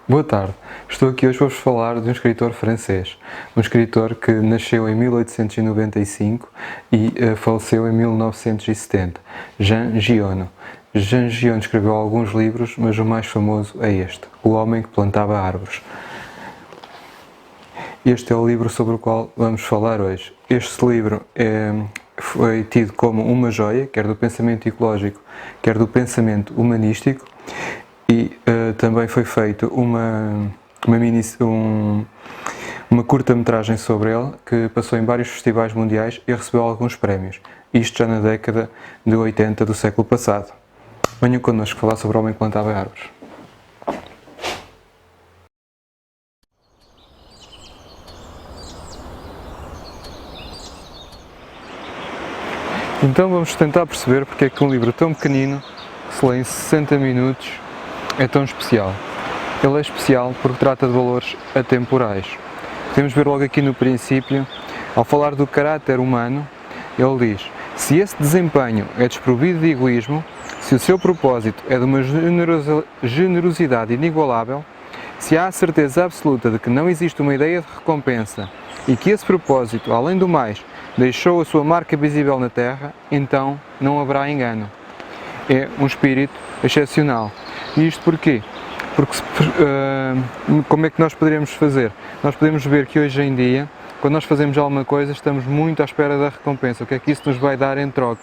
Boa tarde, estou aqui hoje para vos falar de um escritor francês, um escritor que nasceu em 1895 e faleceu em 1970, Jean Giono. Jean Giono escreveu alguns livros, mas o mais famoso é este, O Homem que Plantava Árvores. Este é o livro sobre o qual vamos falar hoje. Este livro foi tido como uma joia, quer do pensamento ecológico, quer do pensamento humanístico, e também foi feita uma curta-metragem sobre ele, que passou em vários festivais mundiais e recebeu alguns prémios. Isto já na década de 80 do século passado. Venham connosco falar sobre o Homem que Plantava Árvores. Então vamos tentar perceber porque é que um livro tão pequenino, que se lê em 60 minutos, é tão especial. Ele é especial porque trata de valores atemporais. Podemos ver logo aqui no princípio, ao falar do caráter humano, ele diz: se esse desempenho é desprovido de egoísmo, se o seu propósito é de uma generosidade inigualável, se há a certeza absoluta de que não existe uma ideia de recompensa e que esse propósito, além do mais, deixou a sua marca visível na Terra, então não haverá engano. É um espírito excepcional. E isto porquê? Porque como é que nós poderíamos fazer? Nós podemos ver que hoje em dia, quando nós fazemos alguma coisa, estamos muito à espera da recompensa. O que é que isso nos vai dar em troca?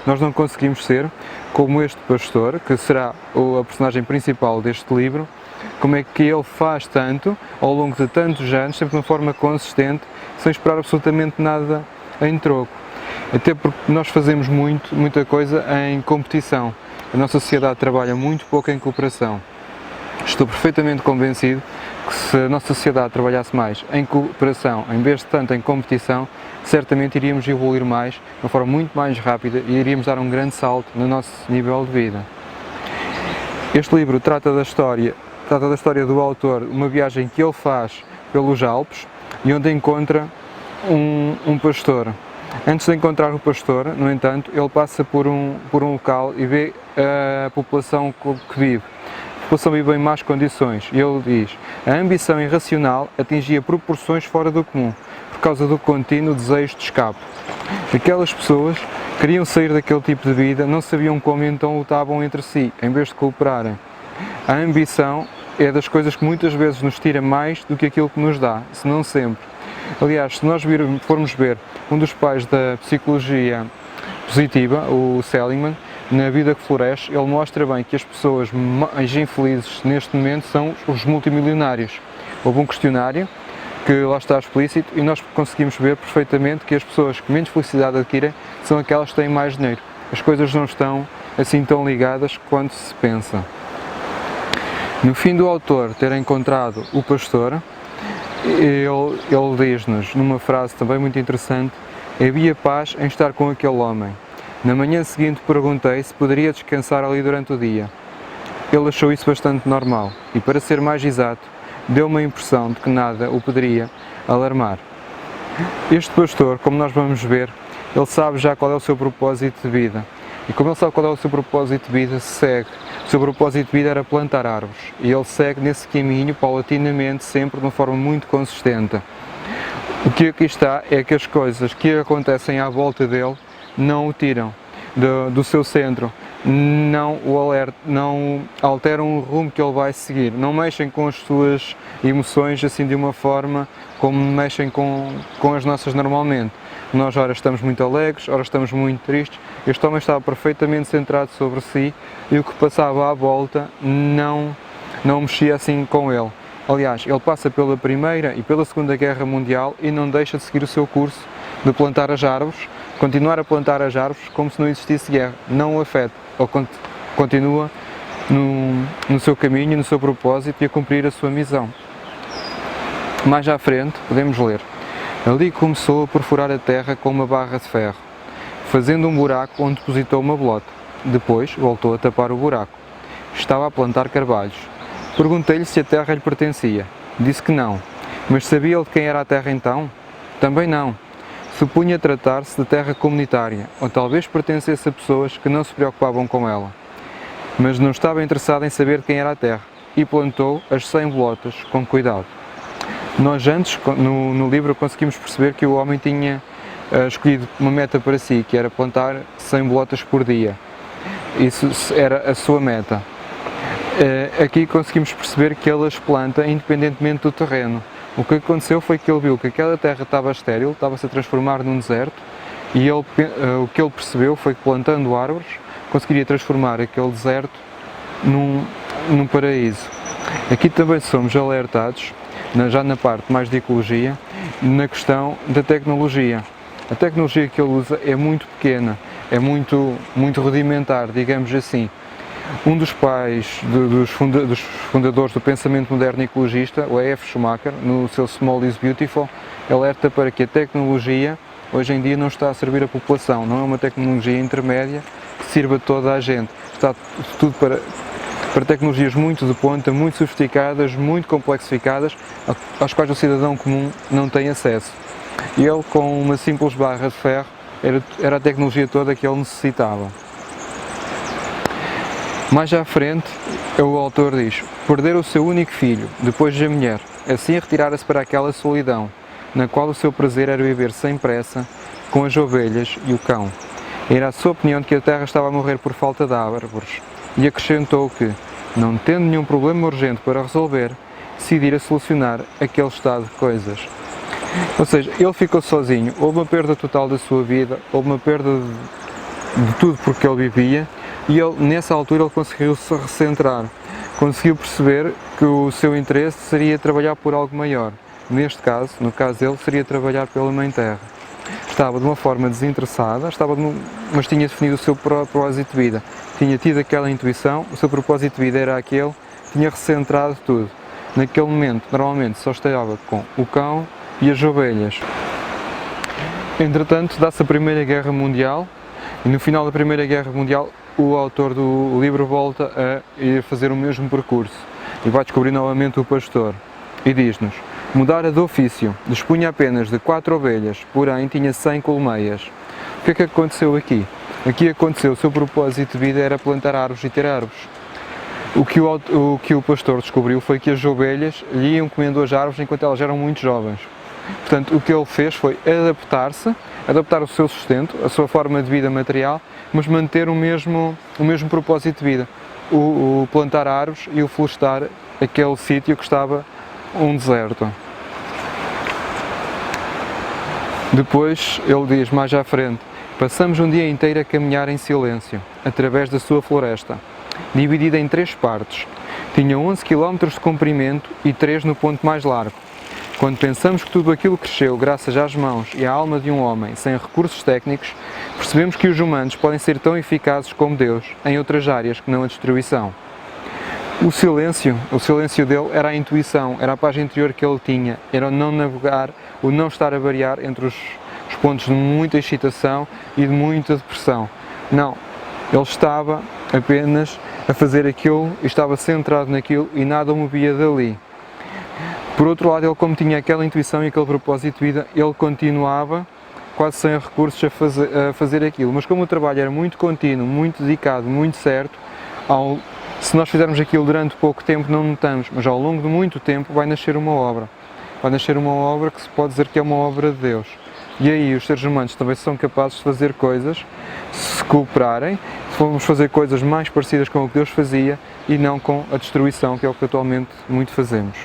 Nós não conseguimos ser como este pastor, que será a personagem principal deste livro. Como é que ele faz tanto, ao longo de tantos anos, sempre de uma forma consistente, sem esperar absolutamente nada em troco. Até porque nós fazemos muita coisa em competição. A nossa sociedade trabalha muito pouco em cooperação. Estou perfeitamente convencido que se a nossa sociedade trabalhasse mais em cooperação, em vez de tanto em competição, certamente iríamos evoluir mais, de uma forma muito mais rápida, e iríamos dar um grande salto no nosso nível de vida. Este livro trata da história do autor, uma viagem que ele faz pelos Alpes e onde encontra um pastor. Antes de encontrar o pastor, no entanto, ele passa por um local e vê a população que vive. A população vive em más condições e ele diz: a ambição irracional atingia proporções fora do comum, por causa do contínuo desejo de escape. Aquelas pessoas queriam sair daquele tipo de vida, não sabiam como, então lutavam entre si, em vez de cooperarem. A ambição é das coisas que muitas vezes nos tira mais do que aquilo que nos dá, se não sempre. Aliás, se nós formos ver um dos pais da psicologia positiva, o Seligman, na Vida que Floresce, ele mostra bem que as pessoas mais infelizes neste momento são os multimilionários. Houve um questionário que lá está explícito e nós conseguimos ver perfeitamente que as pessoas que menos felicidade adquirem são aquelas que têm mais dinheiro. As coisas não estão assim tão ligadas quanto se pensa. No fim do autor ter encontrado o pastor, ele diz-nos, numa frase também muito interessante: havia paz em estar com aquele homem. Na manhã seguinte perguntei se poderia descansar ali durante o dia. Ele achou isso bastante normal e, para ser mais exato, deu-me a impressão de que nada o poderia alarmar. Este pastor, como nós vamos ver, ele sabe já qual é o seu propósito de vida. E como ele sabe qual é o seu propósito de vida, segue. O seu propósito de vida era plantar árvores. E ele segue nesse caminho, paulatinamente, sempre de uma forma muito consistente. O que aqui está é que as coisas que acontecem à volta dele não o tiram do seu centro, não alteram o rumo que ele vai seguir, não mexem com as suas emoções assim de uma forma como mexem com as nossas normalmente. Nós ora estamos muito alegres, ora estamos muito tristes. Este homem estava perfeitamente centrado sobre si e o que passava à volta não mexia assim com ele. Aliás, ele passa pela Primeira e pela Segunda Guerra Mundial e não deixa de seguir o seu curso de plantar as árvores, continuar a plantar as árvores como se não existisse guerra. Não o afeta, ele continua no seu caminho, no seu propósito e a cumprir a sua missão. Mais à frente, podemos ler: ali começou a perfurar a terra com uma barra de ferro, fazendo um buraco onde depositou uma bolota. Depois voltou a tapar o buraco. Estava a plantar carvalhos. Perguntei-lhe se a terra lhe pertencia. Disse que não. Mas sabia ele de quem era a terra então? Também não. Supunha tratar-se de terra comunitária, ou talvez pertencesse a pessoas que não se preocupavam com ela. Mas não estava interessado em saber de quem era a terra. e plantou as 100 bolotas com cuidado. Nós antes, no livro, conseguimos perceber que o homem tinha escolhido uma meta para si, que era plantar 100 bolotas por dia. Isso era a sua meta. Aqui conseguimos perceber que ele as planta independentemente do terreno. O que aconteceu foi que ele viu que aquela terra estava estéril, estava-se a transformar num deserto, e o que ele percebeu foi que plantando árvores conseguiria transformar aquele deserto num paraíso. Aqui também somos alertados, já na parte mais de ecologia, na questão da tecnologia. A tecnologia que ele usa é muito pequena, é muito rudimentar, digamos assim. Um dos pais dos fundadores do pensamento moderno ecologista, o E.F. Schumacher, no seu Small is Beautiful, alerta para que a tecnologia hoje em dia não está a servir a população, não é uma tecnologia intermédia que sirva a toda a gente. Está tudo para tecnologias muito de ponta, muito sofisticadas, muito complexificadas, às quais o cidadão comum não tem acesso. E ele, com uma simples barra de ferro, era a tecnologia toda que ele necessitava. Mais à frente, o autor diz: perder o seu único filho, depois da mulher, assim retirara-se para aquela solidão, na qual o seu prazer era viver sem pressa, com as ovelhas e o cão. Era a sua opinião de que a terra estava a morrer por falta de árvores, e acrescentou que, não tendo nenhum problema urgente para resolver, decidira solucionar aquele estado de coisas. Ou seja, ele ficou sozinho, houve uma perda total da sua vida, houve uma perda de tudo porque ele vivia, e ele, nessa altura, ele conseguiu se recentrar, conseguiu perceber que o seu interesse seria trabalhar por algo maior. Neste caso, no caso dele, seria trabalhar pela Mãe Terra. Estava de uma forma desinteressada, mas tinha definido o seu propósito de vida. Tinha tido aquela intuição, o seu propósito de vida era aquele, tinha recentrado tudo. Naquele momento, normalmente, só estava com o cão e as ovelhas. Entretanto, dá-se a Primeira Guerra Mundial, e no final da Primeira Guerra Mundial, o autor do livro volta a ir fazer o mesmo percurso e vai descobrir novamente o pastor e diz-nos: mudara de ofício, dispunha apenas de 4 ovelhas, porém tinha 100 colmeias. O que é que aconteceu aqui? Aqui aconteceu, o seu propósito de vida era plantar árvores e ter árvores. O que o pastor descobriu foi que as ovelhas lhe iam comendo as árvores enquanto elas eram muito jovens. Portanto, o que ele fez foi adaptar o seu sustento, a sua forma de vida material, mas manter o mesmo propósito de vida, o plantar árvores e o florestar aquele sítio que estava um deserto. Depois ele diz mais à frente: passamos um dia inteiro a caminhar em silêncio, através da sua floresta, dividida em 3 partes. Tinha 11 km de comprimento e 3 no ponto mais largo. Quando pensamos que tudo aquilo cresceu graças às mãos e à alma de um homem sem recursos técnicos, percebemos que os humanos podem ser tão eficazes como Deus em outras áreas que não a destruição. O silêncio dele era a intuição, era a paz interior que ele tinha, era o não navegar, o não estar a variar entre os pontos de muita excitação e de muita depressão. Não, ele estava apenas a fazer aquilo e estava centrado naquilo e nada o movia dali. Por outro lado, ele, como tinha aquela intuição e aquele propósito de vida, ele continuava quase sem recursos a fazer aquilo. Mas como o trabalho era muito contínuo, muito dedicado, muito certo, se nós fizermos aquilo durante pouco tempo não notamos, mas ao longo de muito tempo vai nascer uma obra. Vai nascer uma obra que se pode dizer que é uma obra de Deus. E aí os seres humanos também são capazes de fazer coisas, se cooperarem, se formos fazer coisas mais parecidas com o que Deus fazia e não com a destruição, que é o que atualmente muito fazemos.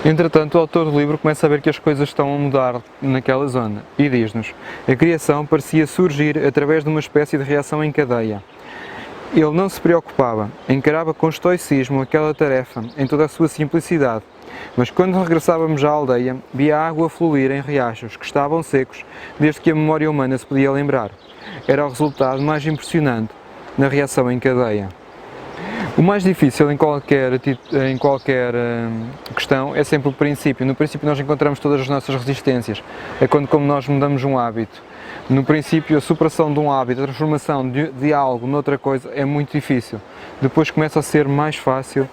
Entretanto, o autor do livro começa a ver que as coisas estão a mudar naquela zona e diz-nos: a criação parecia surgir através de uma espécie de reação em cadeia. Ele não se preocupava, encarava com estoicismo aquela tarefa em toda a sua simplicidade, mas quando regressávamos à aldeia, via a água fluir em riachos que estavam secos desde que a memória humana se podia lembrar. Era o resultado mais impressionante na reação em cadeia. O mais difícil em qualquer questão é sempre o princípio. No princípio nós encontramos todas as nossas resistências. É como nós mudamos um hábito. No princípio a superação de um hábito, a transformação de algo noutra coisa é muito difícil. Depois começa a ser mais fácil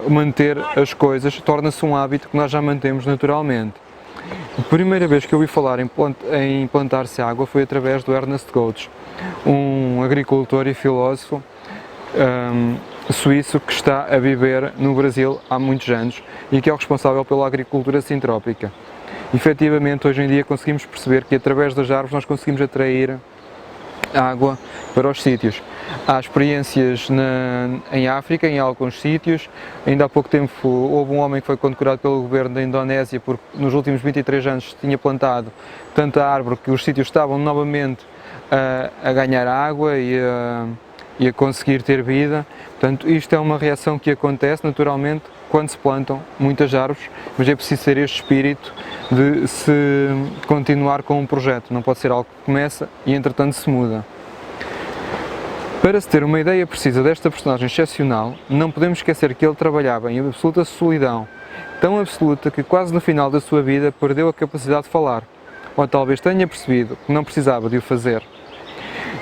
manter as coisas, torna-se um hábito que nós já mantemos naturalmente. A primeira vez que eu ouvi falar em plantar-se água foi através do Ernest Götz, um agricultor e filósofo suíço que está a viver no Brasil há muitos anos e que é o responsável pela agricultura sintrópica. Efetivamente, hoje em dia conseguimos perceber que através das árvores nós conseguimos atrair água para os sítios. Há experiências em África, em alguns sítios. Ainda há pouco tempo houve um homem que foi condecorado pelo governo da Indonésia porque nos últimos 23 anos tinha plantado tanta árvore que os sítios estavam novamente a ganhar água e a conseguir ter vida. Portanto, isto é uma reação que acontece naturalmente quando se plantam muitas árvores, mas é preciso ter este espírito de se continuar com um projeto, não pode ser algo que começa e entretanto se muda. Para se ter uma ideia precisa desta personagem excepcional, não podemos esquecer que ele trabalhava em absoluta solidão, tão absoluta que quase no final da sua vida perdeu a capacidade de falar, ou talvez tenha percebido que não precisava de o fazer.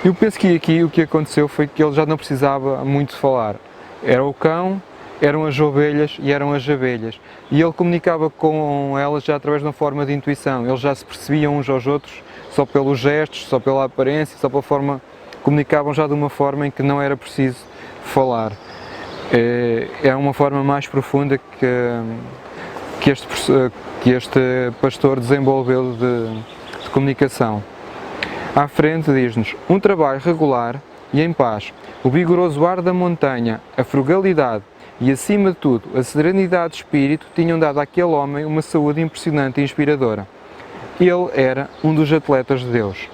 Eu penso que aqui o que aconteceu foi que ele já não precisava muito falar. Era o cão, eram as ovelhas e eram as abelhas. E ele comunicava com elas já através de uma forma de intuição. Eles já se percebiam uns aos outros só pelos gestos, só pela aparência, só pela forma. Comunicavam já de uma forma em que não era preciso falar. É uma forma mais profunda que este pastor desenvolveu de comunicação. À frente diz-nos: um trabalho regular e em paz, o vigoroso ar da montanha, a frugalidade e, acima de tudo, a serenidade de espírito tinham dado àquele homem uma saúde impressionante e inspiradora. Ele era um dos atletas de Deus.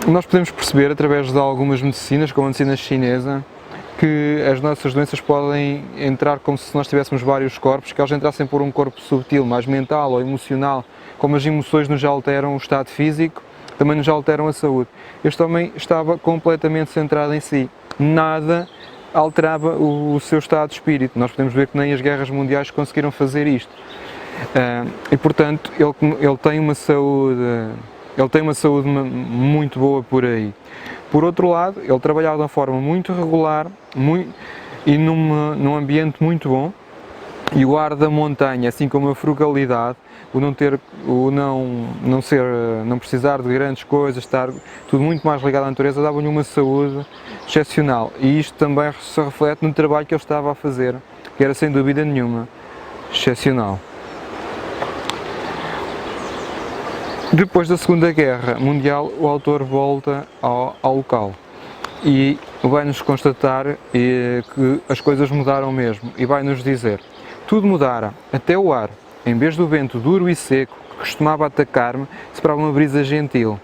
Nós podemos perceber, através de algumas medicinas, como a medicina chinesa, que as nossas doenças podem entrar como se nós tivéssemos vários corpos, que elas entrassem por um corpo subtil, mais mental ou emocional, como as emoções nos alteram o estado físico, também nos alteram a saúde. Este homem estava completamente centrado em si, nada alterava o seu estado de espírito. Nós podemos ver que nem as guerras mundiais conseguiram fazer isto. E portanto, ele tem uma saúde muito boa por aí. Por outro lado, ele trabalhava de uma forma muito regular e num ambiente muito bom, e o ar da montanha, assim como a frugalidade, não precisar de grandes coisas, estar tudo muito mais ligado à natureza, dava-lhe uma saúde excepcional. E isto também se reflete no trabalho que ele estava a fazer, que era sem dúvida nenhuma excepcional. Depois da Segunda Guerra Mundial, o autor volta ao local e vai-nos constatar que as coisas mudaram mesmo e vai-nos dizer: tudo mudara, até o ar. Em vez do vento duro e seco que costumava atacar-me, soprava uma brisa gentil,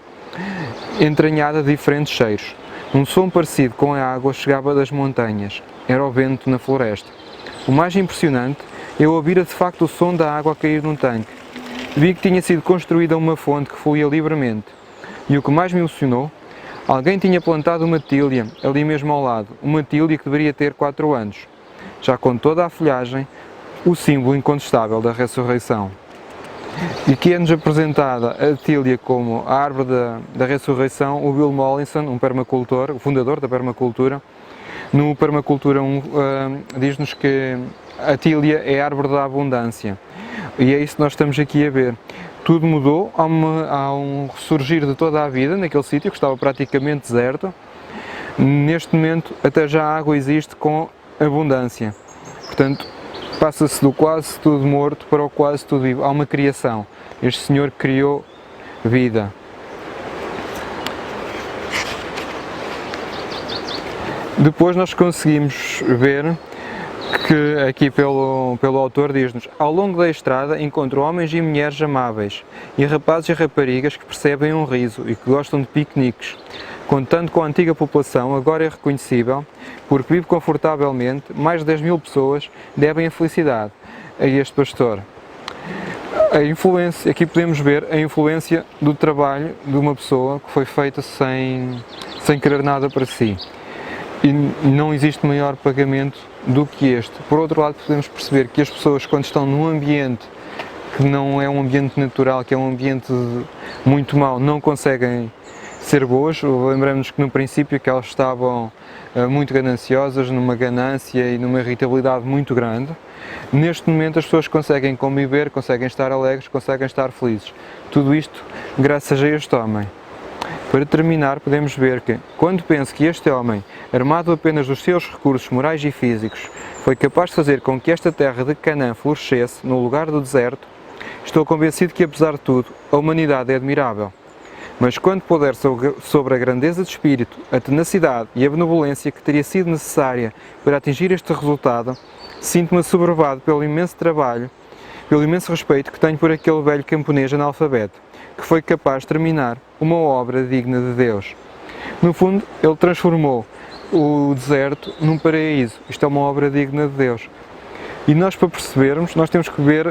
entranhada de diferentes cheiros. Um som parecido com a água chegava das montanhas. Era o vento na floresta. O mais impressionante, eu ouvira de facto o som da água a cair num tanque. Vi que tinha sido construída uma fonte que fluía livremente. E o que mais me emocionou, alguém tinha plantado uma tília ali mesmo ao lado, uma tília que deveria ter 4 anos, já com toda a folhagem, o símbolo incontestável da ressurreição. E que é-nos apresentada a tília como a árvore da ressurreição, o Bill Mollison, um permacultor, o fundador da permacultura. No Permacultura 1 diz-nos que a tília é a árvore da abundância. E é isso que nós estamos aqui a ver. Tudo mudou, há um ressurgir de toda a vida naquele sítio que estava praticamente deserto. Neste momento até já a água existe com abundância. Portanto, passa-se do quase tudo morto para o quase tudo vivo. Há uma criação. Este Senhor criou vida. Depois nós conseguimos ver que aqui pelo autor diz-nos: ao longo da estrada encontro homens e mulheres amáveis, e rapazes e raparigas que percebem um riso e que gostam de piqueniques. Contando com a antiga população, agora é reconhecível, porque vive confortavelmente, mais de 10.000 pessoas devem a felicidade a este pastor. A influência, aqui podemos ver a influência do trabalho de uma pessoa que foi feita sem querer nada para si. E não existe maior pagamento do que este. Por outro lado, podemos perceber que as pessoas, quando estão num ambiente que não é um ambiente natural, que é um ambiente muito mau, não conseguem ser boas. Lembramos que no princípio que elas estavam muito gananciosas, numa ganância e numa irritabilidade muito grande. Neste momento as pessoas conseguem conviver, conseguem estar alegres, conseguem estar felizes. Tudo isto graças a este homem. Para terminar, podemos ver que, quando penso que este homem, armado apenas dos seus recursos morais e físicos, foi capaz de fazer com que esta terra de Canaã florescesse no lugar do deserto, estou convencido que, apesar de tudo, a humanidade é admirável. Mas quando puder sobre a grandeza de espírito, a tenacidade e a benevolência que teria sido necessária para atingir este resultado, sinto-me assoberbado pelo imenso trabalho, pelo imenso respeito que tenho por aquele velho camponês analfabeto, que foi capaz de terminar uma obra digna de Deus. No fundo, ele transformou o deserto num paraíso. Isto é uma obra digna de Deus. E nós, para percebermos, nós temos que ver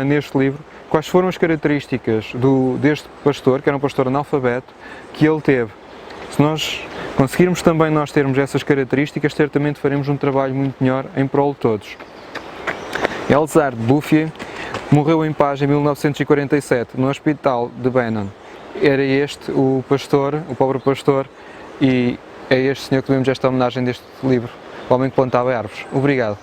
neste livro quais foram as características deste pastor, que era um pastor analfabeto, que ele teve. Se nós conseguirmos também nós termos essas características, certamente faremos um trabalho muito melhor em prol de todos. Elzar Bouffier morreu em paz em 1947, no hospital de Benin. Era este o pastor, o pobre pastor, e é este senhor que devemos esta homenagem deste livro, o homem que plantava árvores. Obrigado.